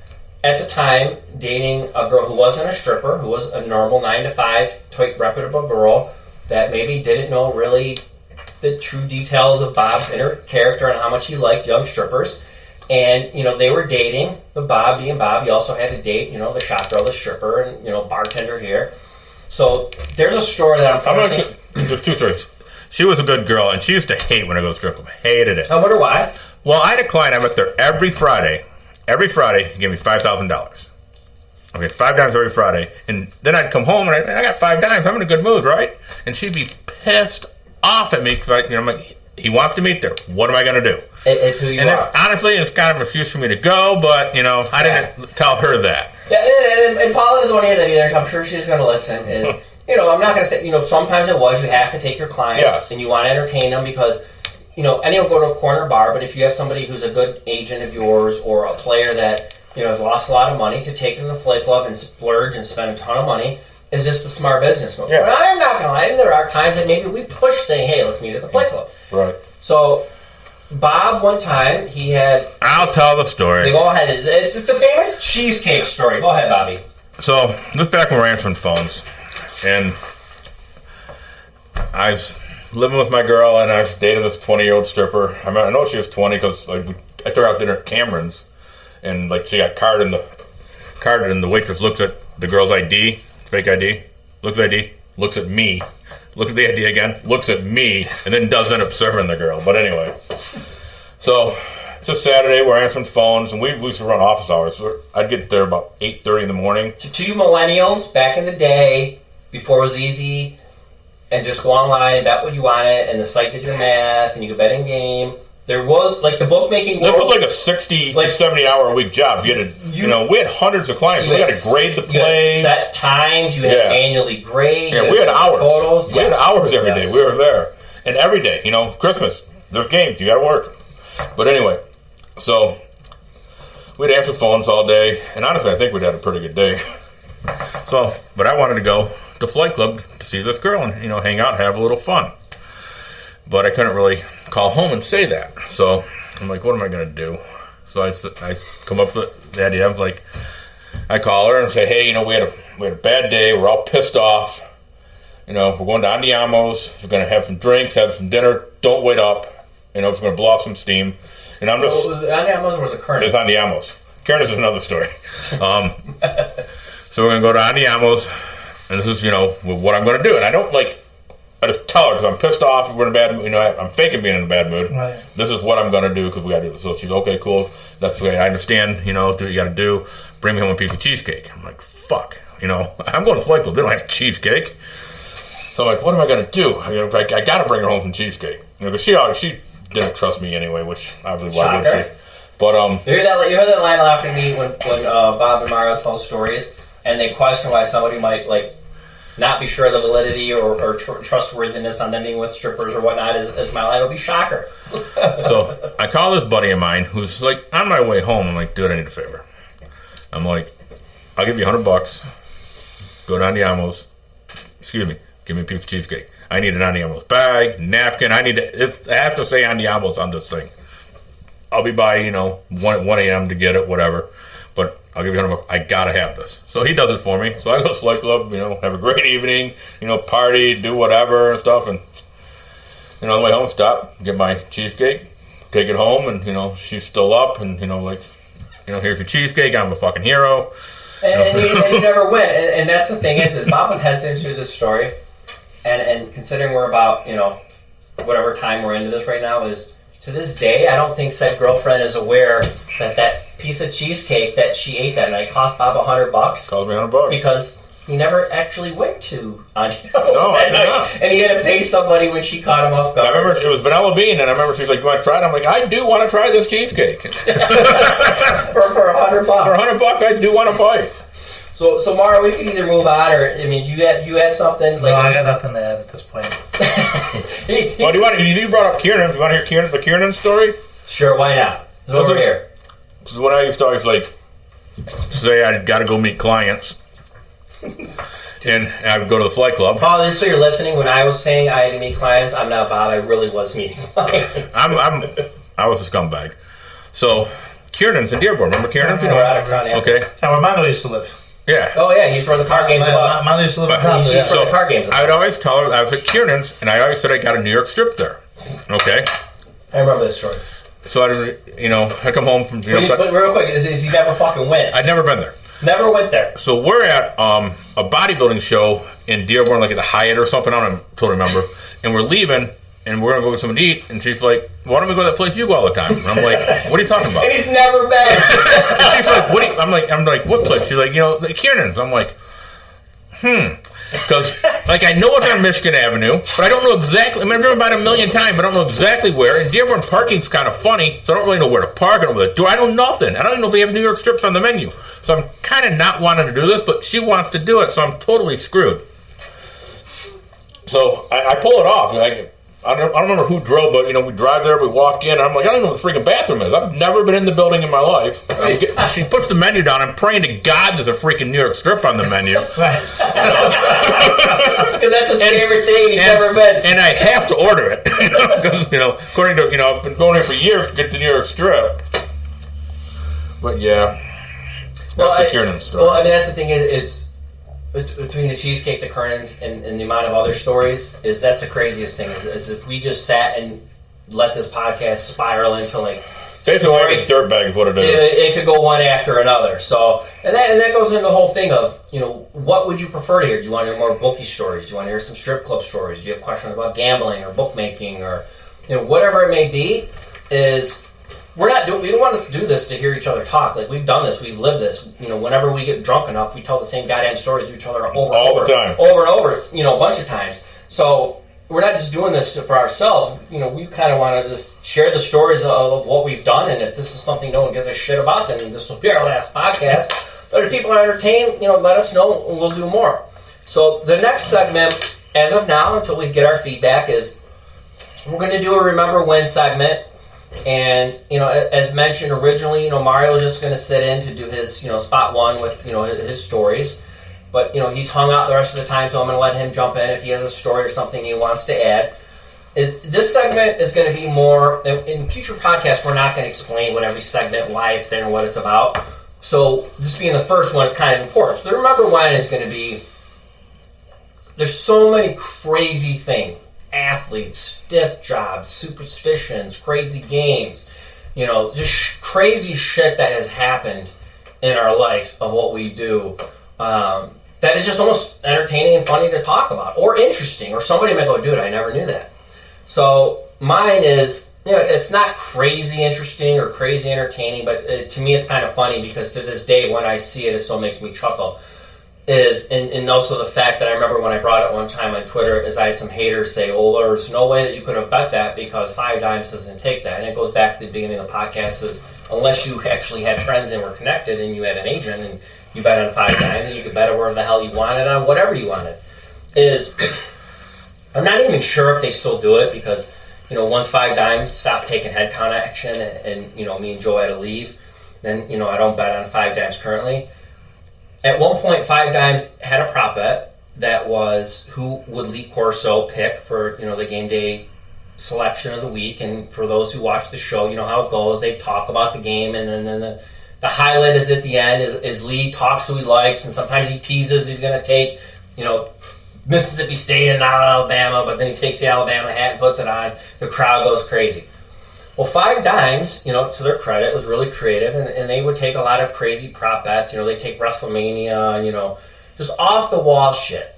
at the time, dating a girl who wasn't a stripper, who was a normal 9-to-5 type reputable girl that maybe didn't know really the true details of Bob's inner character and how much he liked young strippers. And, they were dating, but Bob being Bob, he also had to date, the shop girl, the stripper, and, bartender here. So there's a story that There's two stories. She was a good girl, and she used to hate when I go to strip club. Hated it. I wonder why. Well, I had a client. I met there every Friday. Every Friday, he gave me $5,000. Okay, 5 dimes every Friday. And then I'd come home, and I got 5 dimes. I'm in a good mood, right? And she'd be pissed off at me because I'm like, he wants to meet there. What am I going to do? It's who you are. Honestly, it's kind of an excuse for me to go, but, I didn't tell her that. Yeah, and Paula doesn't want to hear that either. I'm sure she's going to listen. I'm not going to say, sometimes you have to take your clients and you want to entertain them because, anyone go to a corner bar, but if you have somebody who's a good agent of yours or a player that, has lost a lot of money, to take them to the Flight Club and splurge and spend a ton of money is just a smart business move. Yeah. But I'm not going to lie, there are times that maybe we push saying, hey, let's meet at the Flight Club. Right. So, Bob, one time, he had... I'll tell the story. Go ahead. It's just the famous cheesecake story. Go ahead, Bobby. So, this was back when we were answering phones. And I was living with my girl, and I was dating this 20-year-old stripper. I know she was 20 because I took her out to dinner at Cameron's. And, she got carded, and the waitress looks at the girl's ID, fake ID, looks at ID, looks at me, looks at the ID again, looks at me, and then does end up serving the girl. But anyway, so it's a Saturday. We're answering phones, and we used to run office hours. So I'd get there about 8:30 in the morning. To you millennials, back in the day, before it was easy, and just go online and bet what you wanted, and the site did your math, and you could bet in game. There was, the bookmaking world. This was like a 60 to 70-hour-a-week job. You had to, we had hundreds of clients. So we had to grade the plays. You had set times. You had to annually grade. Yeah, we had hours. Totals. We had hours every day. We were there. And every day, Christmas, there's games. You got to work. But anyway, so we'd answer phones all day. And honestly, I think we'd had a pretty good day. But I wanted to go to Flight Club to see this girl and, hang out and have a little fun. But I couldn't really call home and say that. So I'm like, what am I going to do? So I come up with the idea of I call her and say, hey, we had a bad day. We're all pissed off. We're going to Andiamo's. We're going to have some drinks, have some dinner. Don't wait up. We're going to blow off some steam. And I'm just... Was it Andiamo's or was it Kearney's? It was Andiamo's. Kearney's is another story. So we're going to go to Andiamo's. And this is, what I'm going to do. And I don't I just tell her because I'm pissed off. We're in a bad mood. I'm faking being in a bad mood. Right. This is what I'm going to do because we got to do this. So she's okay, cool. That's okay. I understand. Do what you got to do. Bring me home a piece of cheesecake. I'm like, fuck. I'm going to Flight Club. They don't have cheesecake. So I'm like, what am I going to do? I got to bring her home some cheesecake. Because she didn't trust me anyway, which obviously why would she? But you heard that line laughing at me when Bob and Mario tell stories, and they question why somebody might not be sure of the validity or trustworthiness on them being with strippers or whatnot is my line will be shocker. So I call this buddy of mine who's on my way home. I'm like, dude, I need a favor. I'm like, I'll give you $100. Go to Andiamo's. Excuse me. Give me a piece of cheesecake. I need an Andiamo's bag, napkin. I have to say Andiamo's on this thing. I'll be by 1 a.m. to get it, whatever. But I'll give you $100. I gotta have this. So he does it for me. So I go to Flight Club, have a great evening, party, do whatever and stuff. And, on the way home, stop, get my cheesecake, take it home, and, she's still up. And, here's your cheesecake. I'm a fucking hero. And you never win. And that's the thing is Bob was hesitant to this story. And considering we're about, whatever time we're into this right now is, to this day, I don't think said girlfriend is aware that piece of cheesecake that she ate that night cost Bob $100. Cost me $100 because he never actually went to Andiamo's that night, and he had to pay somebody when she caught him off guard. I remember it was vanilla bean, and I remember she was like, "You want to try it?" I'm like, "I do want to try this cheesecake for $100. For $100, I do want to buy it." So Mario, we could either move on, or you had something. No, I got nothing to add at this point. You brought up Kieran. Do you want to hear the Kieran story? Sure, why not? It's over here. This is when I used to always say I got to go meet clients, and I would go to the Flight Club. Paul, just so you're listening, when I was saying I had to meet clients, I'm not Bob. I really was meeting clients. I was a scumbag. So Kieran's in Dearborn. Remember Kieran's? Okay. Now, where Mondo used to live. Yeah. Oh, yeah, he's from the car games. Mondo used to live in town. He's from the car games. I would always tell her I was at Kieran's, and I always said I got a New York strip there. Okay. I remember this story. So I come home from. But real quick, is he never fucking went? I'd never been there. Never went there. So we're at a bodybuilding show in Dearborn, at the Hyatt or something. I don't totally remember. And we're leaving, and we're gonna go get something to eat. And she's like, "Why don't we go to that place you go all the time?" And I'm like, "What are you talking about?" And he's never been. And she's like, "What?" I'm like, "What place?" She's like, the Kiernan's." I'm like, Because, like, I know it's on Michigan Avenue, but I don't know exactly. I mean, I've driven by it a million times, but I don't know exactly where. And Dearborn parking's kind of funny, so I don't really know where to park. I don't know where the door. I know nothing. I don't even know if they have New York strips on the menu. So I'm kind of not wanting to do this, but she wants to do it, so I'm totally screwed. So I pull it off. Like, I don't remember who drove, but, we drive there, we walk in, and I'm like, I don't know what the freaking bathroom is. I've never been in the building in my life. She puts the menu down. I'm praying to God there's a freaking New York strip on the menu. Right. Because that's his favorite thing he's ever been. And I have to order it. Because, according to, I've been going here for years to get the New York strip. But, yeah. That's the Kiernan story. Well, I mean, that's the thing is between the cheesecake, the Kernans, and the amount of other stories, that's the craziest thing. Is if we just sat and let this podcast spiral into like basically like a dirtbag is what it is. It could go one after another. So and that goes into the whole thing of what would you prefer to hear? Do you want to hear more bookie stories? Do you want to hear some strip club stories? Do you have questions about gambling or bookmaking or whatever it may be? We don't want to do this to hear each other talk. Like, we've done this, we've lived this. Whenever we get drunk enough, we tell the same goddamn stories to each other over and over a bunch of times. So we're not just doing this for ourselves. We kind of want to just share the stories of what we've done, and if this is something no one gives a shit about, then this will be our last podcast. But if people are entertained, let us know, and we'll do more. So the next segment, as of now, until we get our feedback, is we're going to do a Remember When segment. And, as mentioned originally, Mario was just going to sit in to do his, spot one with, his stories. But, he's hung out the rest of the time, so I'm going to let him jump in if he has a story or something he wants to add. This segment is going to be more, in future podcasts, we're not going to explain what every segment, why it's there and what it's about. So this being the first one, it's kind of important. So the Remember When is going to be, there's so many crazy things. Athletes, stiff jobs, superstitions, crazy games, just crazy shit that has happened in our life of what we do that is just almost entertaining and funny to talk about, or interesting, or somebody might go, dude, I never knew that. So mine is, it's not crazy interesting or crazy entertaining, but to me it's kind of funny because to this day when I see it, it still makes me chuckle. And also the fact that I remember when I brought it one time on Twitter is I had some haters say, oh, there's no way that you could have bet that because 5 Dimes doesn't take that. And it goes back to the beginning of the podcast is unless you actually had friends and were connected and you had an agent and you bet on 5 Dimes and you could bet it wherever the hell you wanted on whatever you wanted. I'm not even sure if they still do it because, once 5 Dimes stopped taking headcount action and me and Joe had to leave, then, I don't bet on 5 Dimes currently. At one point, 5 Dimes had a prop bet that was who would Lee Corso pick for, the game day selection of the week. And for those who watch the show, you know how it goes. They talk about the game, and then the highlight is at the end is Lee talks who he likes, and sometimes he teases he's going to take, Mississippi State and not Alabama, but then he takes the Alabama hat and puts it on. The crowd goes crazy. Well, 5 Dimes, to their credit, was really creative, and they would take a lot of crazy prop bets. They take WrestleMania, just off-the-wall shit.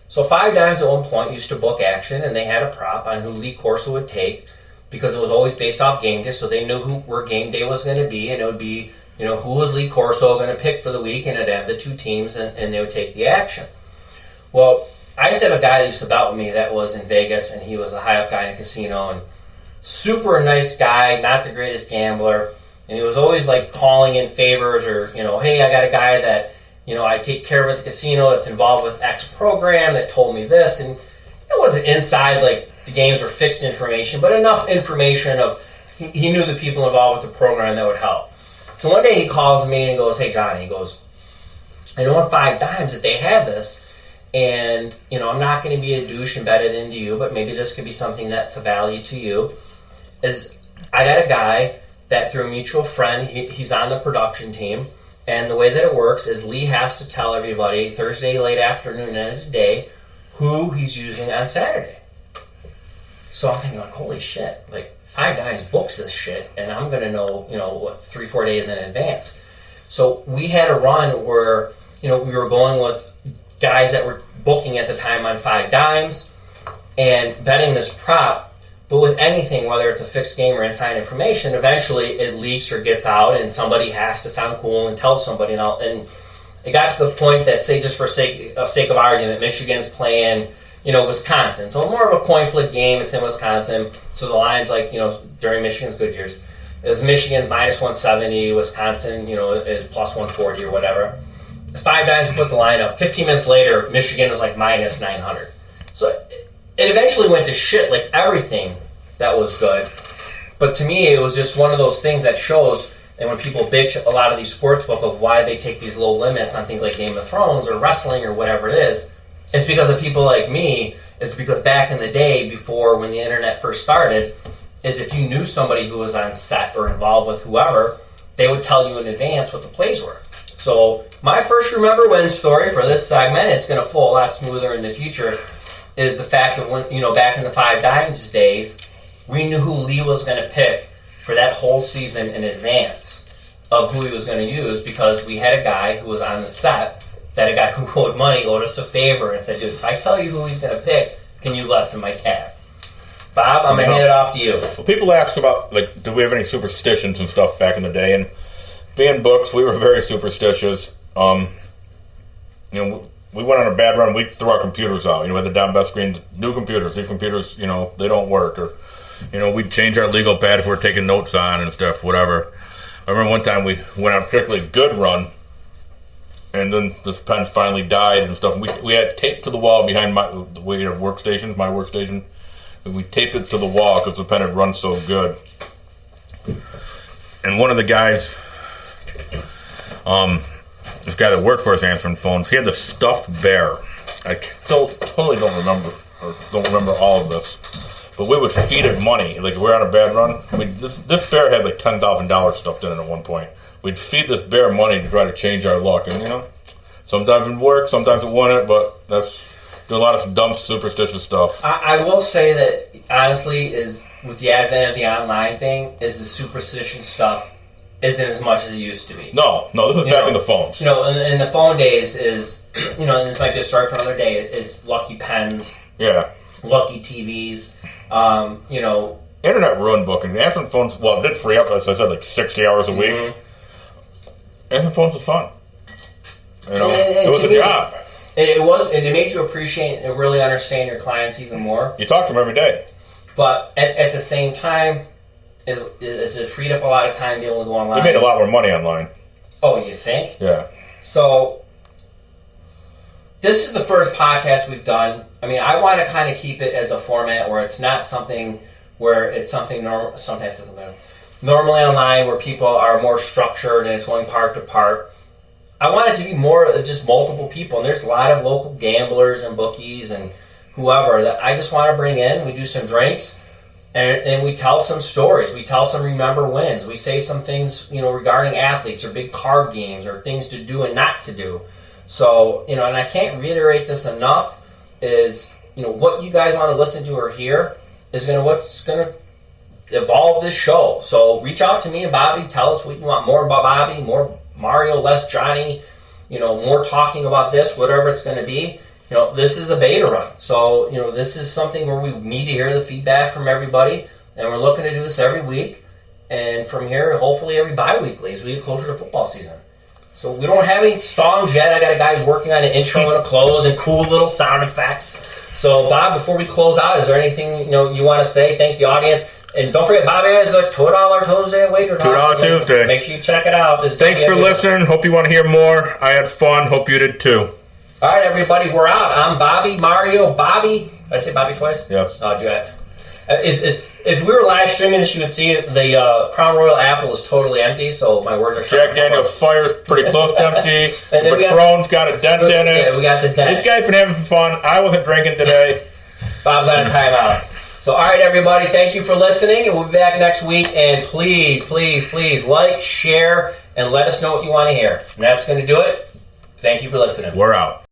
So 5 Dimes at one point used to book action, and they had a prop on who Lee Corso would take because it was always based off game day, so they knew where game day was going to be, and it would be, who was Lee Corso going to pick for the week, and it'd have the 2 teams, and they would take the action. Well, I used to have a guy that used to bet with me that was in Vegas, and he was a high-up guy in a casino, and super nice guy, not the greatest gambler, and he was always like calling in favors or, hey, I got a guy that, I take care of at the casino that's involved with X program that told me this, and it wasn't inside like the games were fixed information, but enough information of he knew the people involved with the program that would help. So one day he calls me and he goes, hey, Johnny, he goes, I know on 5 Dimes that they have this, and, I'm not going to be a douche and bet it into you, but maybe this could be something that's of value to you. I got a guy that through a mutual friend, he's on the production team, and the way that it works is Lee has to tell everybody Thursday late afternoon and today who he's using on Saturday. So I'm thinking like, holy shit, like 5 Dimes books this shit, and I'm going to know, 3-4 days in advance. So we had a run where, we were going with guys that were booking at the time on 5 Dimes and betting this prop. But with anything, whether it's a fixed game or inside information, eventually it leaks or gets out, and somebody has to sound cool and tell somebody. And it got to the point that, say, just for sake of argument, Michigan's playing, Wisconsin. So more of a coin flip game. It's in Wisconsin. So the line's during Michigan's good years, is Michigan's minus 170, Wisconsin, is plus 140 or whatever. It's $5 to put the line up. 15 minutes later, Michigan was like minus 900. So it eventually went to shit, like everything that was good. But to me, it was just one of those things that shows, and when people bitch a lot of these sportsbook of why they take these low limits on things like Game of Thrones or wrestling or whatever it is, it's because of people like me. It's because back in the day, before when the internet first started, is if you knew somebody who was on set or involved with whoever, they would tell you in advance what the plays were. So my first remember when story for this segment, it's going to flow a lot smoother in the future, is the fact that when, back in the Five Dimes days, we knew who Lee was going to pick for that whole season in advance of who he was going to use, because we had a guy who was on the set, that a guy who owed money owed us a favor and said, dude, if I tell you who he's going to pick, can you lessen my tab? Bob, I'm going to hand it off to you. Well, people ask about, do we have any superstitions and stuff back in the day? And being books, we were very superstitious. We went on a bad run. We'd throw our computers out. We had the Don Best screens, new computers. These computers, they don't work. Or, we'd change our legal pad if we were taking notes on and stuff, whatever. I remember one time we went on a particularly good run, and then this pen finally died and stuff. We had tape to the wall behind my workstation. And we taped it to the wall because the pen had run so good. And one of the guys, this guy that worked for us answering phones, he had the stuffed bear. I totally don't remember all of this. But we would feed it money. Like, if we were on a bad run, this bear had like $10,000 stuffed in it at one point. We'd feed this bear money to try to change our luck. And, sometimes it worked, sometimes it wouldn't, but that's a lot of dumb, superstitious stuff. I will say that, honestly, is with the advent of the online thing, is the superstition stuff isn't as much as it used to be. No, this was back in the phones. In the phone days is, and this might be a story for another day, is lucky pens. Yeah. Lucky TVs. Internet ruined booking. The answering phones, it did free up, as I said, like 60 hours a week. Mm-hmm. Answering phones was fun. It was a job. It made you appreciate and really understand your clients even more. You talk to them every day. But at the same time, is it freed up a lot of time to be able to go online? You made a lot more money online. Oh, you think? Yeah. So, this is the first podcast we've done. I mean, I want to kind of keep it as a format where it's not something where it's something normal. Sometimes it's something normally online where people are more structured and it's going part to part. I want it to be more of just multiple people. And there's a lot of local gamblers and bookies and whoever that I just want to bring in. We do some drinks and we tell some stories. We tell some remember wins. We say some things, regarding athletes or big card games or things to do and not to do. So, and I can't reiterate this enough, is, what you guys want to listen to or hear is what's going to evolve this show. So reach out to me and Bobby. Tell us what you want more about Bobby, more Mario, less Johnny, more talking about this, whatever it's going to be. This is a beta run. So, this is something where we need to hear the feedback from everybody. And we're looking to do this every week. And from here, hopefully every bi-weekly as we get closer to football season. So we don't have any songs yet. I got a guy who's working on an intro and a close and cool little sound effects. So, Bob, before we close out, is there anything you want to say? Thank the audience. And don't forget, Bobby has a $2 Tuesday at WagerTalk. $2 Tuesday. Make sure you check it out. Thanks for listening. Hope you want to hear more. I had fun. Hope you did too. All right, everybody, we're out. I'm Bobby, Mario, Bobby. Did I say Bobby twice? Yes. Oh, do that. If we were live streaming this, you would see the Crown Royal apple is totally empty, so my words are Jack Daniel's Fire's pretty close to empty. Patron's got a dent in it. Yeah, we got the dent. These guys been having fun. I wasn't drinking today. Bob's on a timeout. So, all right, everybody, thank you for listening, and we'll be back next week. And please, please, please like, share, and let us know what you want to hear. And that's going to do it. Thank you for listening. We're out.